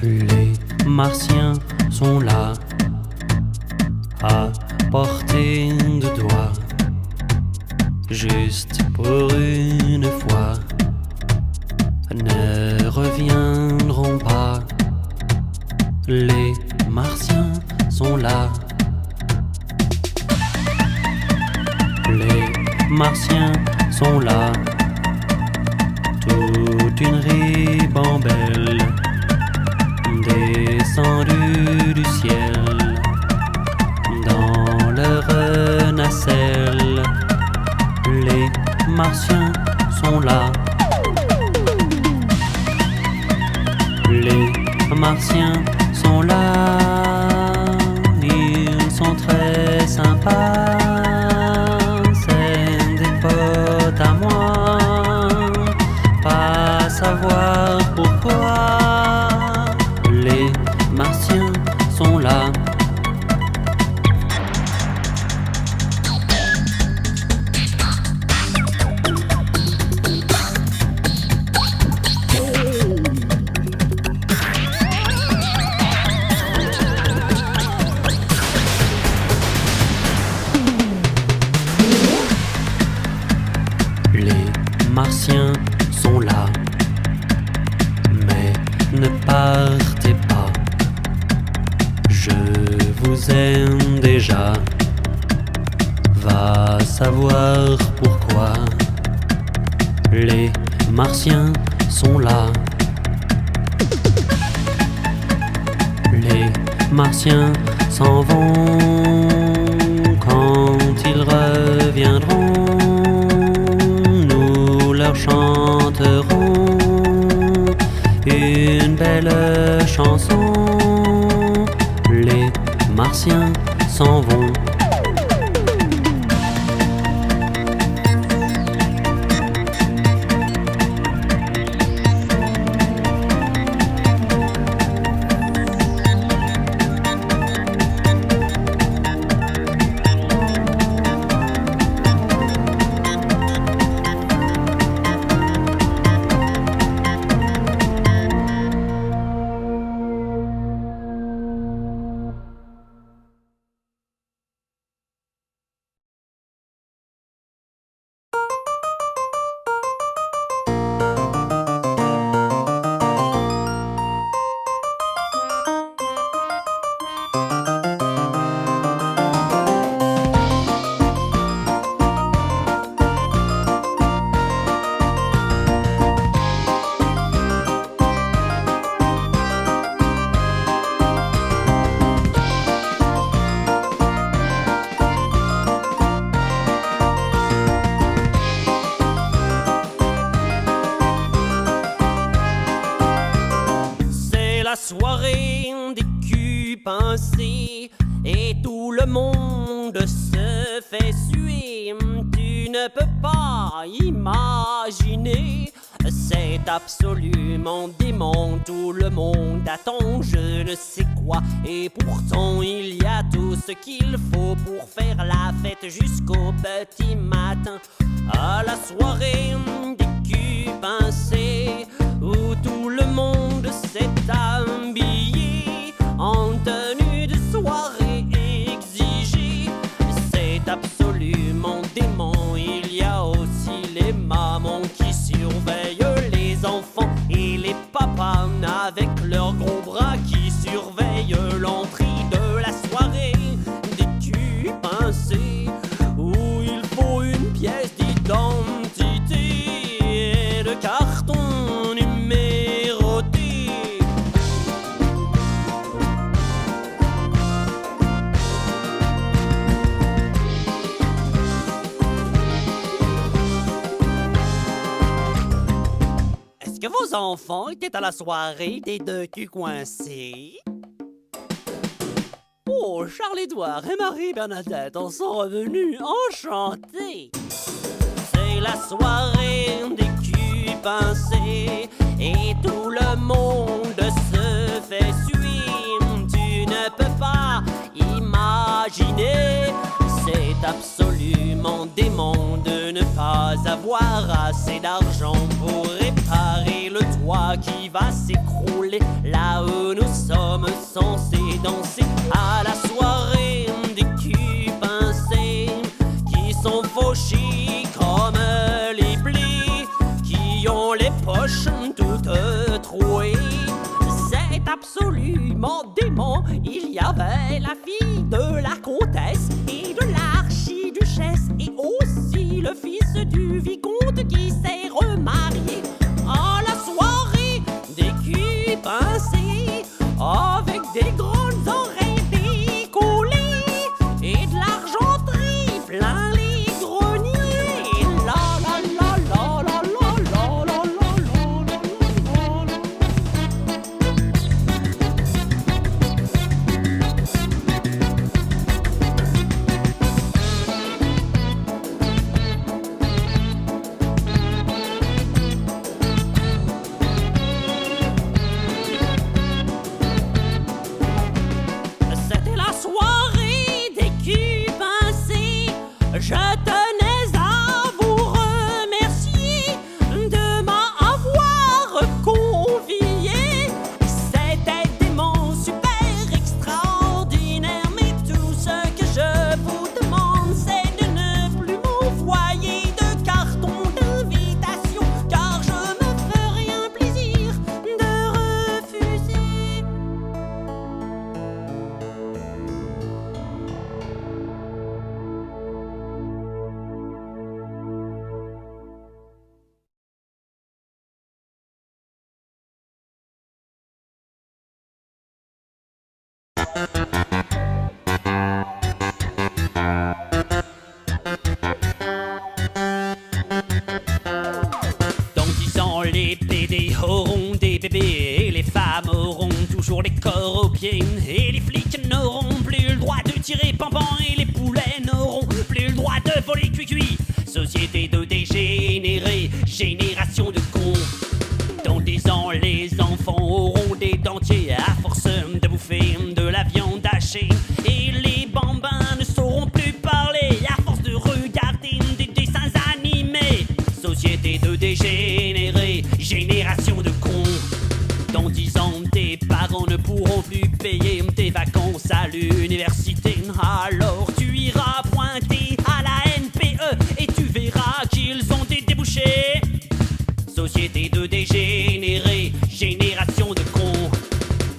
Les martiens sont là, à portée de doigt, juste pour une fois, ne reviendront pas. Les martiens sont là. Les martiens sont là, toute une ribambelle descendue du ciel dans leur nacelle. Les martiens sont là. Les martiens sont là. Ils sont très sympas. C'est des potes à moi. Pas savoir pourquoi. Les martiens sont là. Les martiens sont là. Mais ne partez pas. Je vous aime déjà. Va savoir pourquoi. Les martiens sont là. Les martiens s'en vont. Quand ils reviendront, nous leur chanterons une belle chanson. Les martiens s'en vont. La soirée des culs pincés et tout le monde se fait suer. Tu ne peux pas imaginer, c'est absolument dément. Tout le monde attend je ne sais quoi, et pourtant il y a tout ce qu'il faut pour faire la fête jusqu'au petit matin. À la soirée des culs pincés, où tout le monde s'est habillé en tenue de soirée exigée. C'est absolument dément. Il y a aussi les mamans qui surveillent les enfants et les papas avec leurs gros bras qui surveillent l'entrée de la soirée des culs pincés, où il faut une pièce d'identité et de carton numéroté. Est-ce que vos enfants étaient à la soirée des deux culs coincés? Oh, Charles-Édouard et Marie-Bernadette en sont revenus enchantés. C'est la soirée des pincé et tout le monde se fait suivre. Tu ne peux pas imaginer, c'est absolument dément de ne pas avoir assez d'argent pour réparer le toit qui va s'écrouler là où nous sommes censés danser à la soirée des culs pincés qui sont fauchés comme les blés, qui ont les poches toutes trouées. C'est absolument dément. Il y avait la fille de la comtesse et de l'archiduchesse et aussi le fils du vicomte qui s'est remarié à la soirée des culs pincés avec des grandes oreilles décollées et de l'argenterie plein les greniers. La la la la la la la la la la. C'était la soirée des culs pincés. Je tenais à vous remercier de m'avoir convié. C'était dément, super extraordinaire. Mais tout ce que je vous demande, c'est de ne plus m'envoyer de carton d'invitation, car je me ferai un plaisir de refuser. Dans 10 ans, les PD auront des bébés et les femmes auront toujours les corps aux pieds. Et les flics n'auront plus le droit de tirer pampan et les poulets n'auront plus le droit de voler cuit-cuit. Société de dégénérés, génération de cons. Dans 10 ans, les enfants auront des dentiers à force de bouffer de la viande hachée. Et les bambins ne sauront plus parler à force de regarder des dessins animés. Société de dégénérés, génération de cons. Dans 10 ans, tes parents ne pourront plus payer tes vacances à l'université. Alors tu iras pointer à la NPE et tu verras qu'ils ont des débouchés. Société de dégénérés, génération de cons.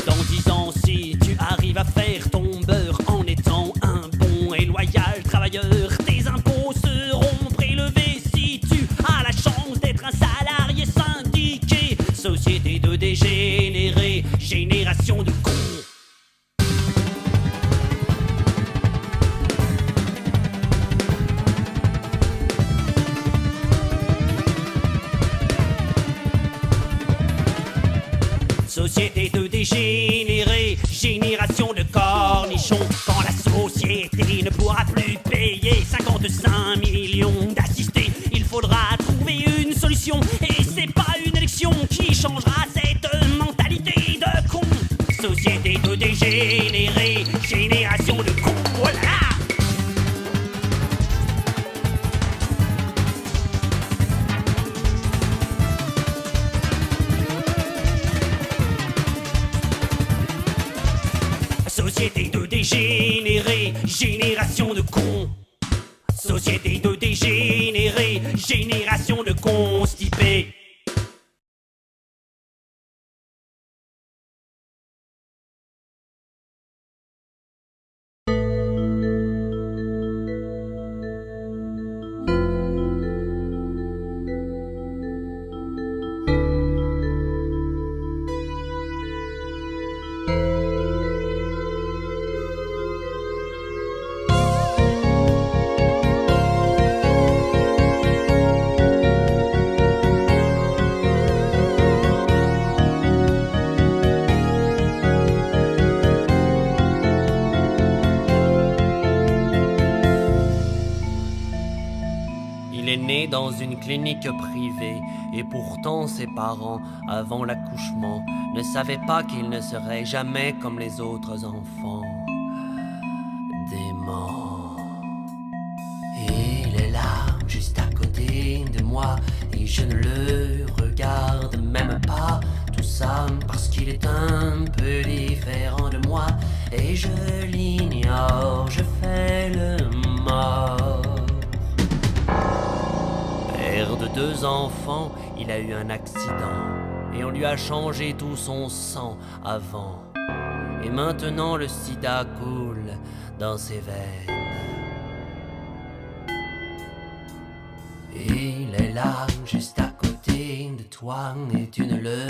Dans 10 ans, si tu arrives à faire ton beurre en étant un bon et loyal travailleur, tes impôts seront prélevés si tu as la chance d'être un salarié syndiqué. Société de dégénérés, génération de cons. Société de dégénérés, génération de cornichons. Quand la société ne pourra plus payer 55 millions d'assistés, il faudra trouver une solution. Et c'est pas une élection qui changera cette mentalité de con. Société de dégénérés, génération de cons. Oh là là! Société de dégénérés, génération de cons. Société de dégénérés, génération de constipés. clinique privée, et pourtant ses parents, avant l'accouchement, ne savaient pas qu'il ne serait jamais comme les autres enfants. Dément. Il est là, juste à côté de moi, et je ne le regarde même pas. Tout ça parce qu'il est un peu différent de moi, et je l'ignore, je fais le mort. Père de 2 enfants, il a eu un accident, et on lui a changé tout son sang avant. Et maintenant le sida coule dans ses veines. Il est là, juste à côté de toi, et tu ne le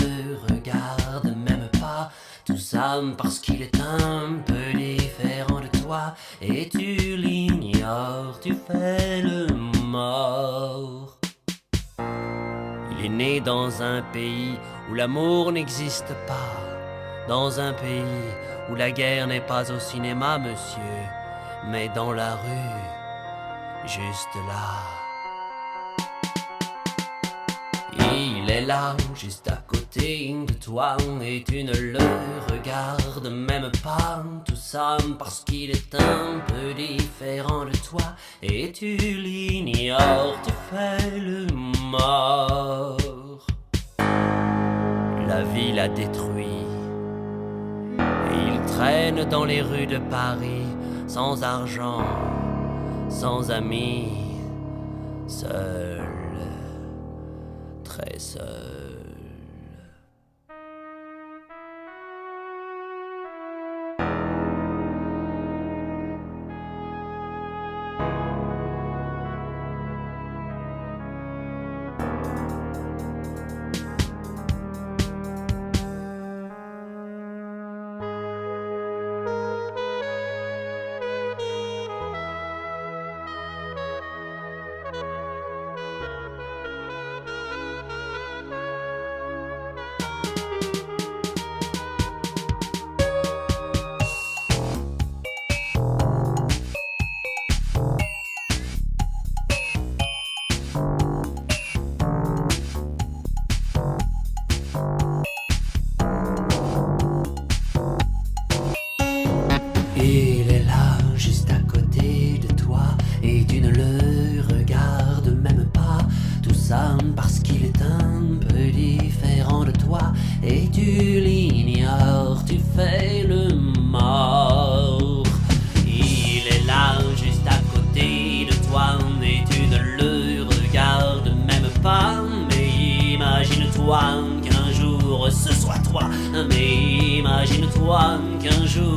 regardes même pas. Tout ça parce qu'il est un peu différent de toi, et tu l'ignores, tu fais le mort. Il est né dans un pays où l'amour n'existe pas, dans un pays où la guerre n'est pas au cinéma, monsieur, mais dans la rue, juste là. Il est là, juste à côté de toi, et tu ne le regardes même pas. Tout ça parce qu'il est un peu différent de toi, et tu l'ignores, tu fais le mort. La vie l'a détruit, et il traîne dans les rues de Paris, sans argent, sans amis, seul. Très seul. Il est là, juste à côté de toi, et tu ne le regardes même pas. Tout ça parce qu'il est un peu différent de toi, et tu l'ignores, tu fais le mort. Il est là, juste à côté de toi, et tu ne le regardes même pas. Mais imagine-toi qu'un jour ce soit toi, mais imagine-toi qu'un jour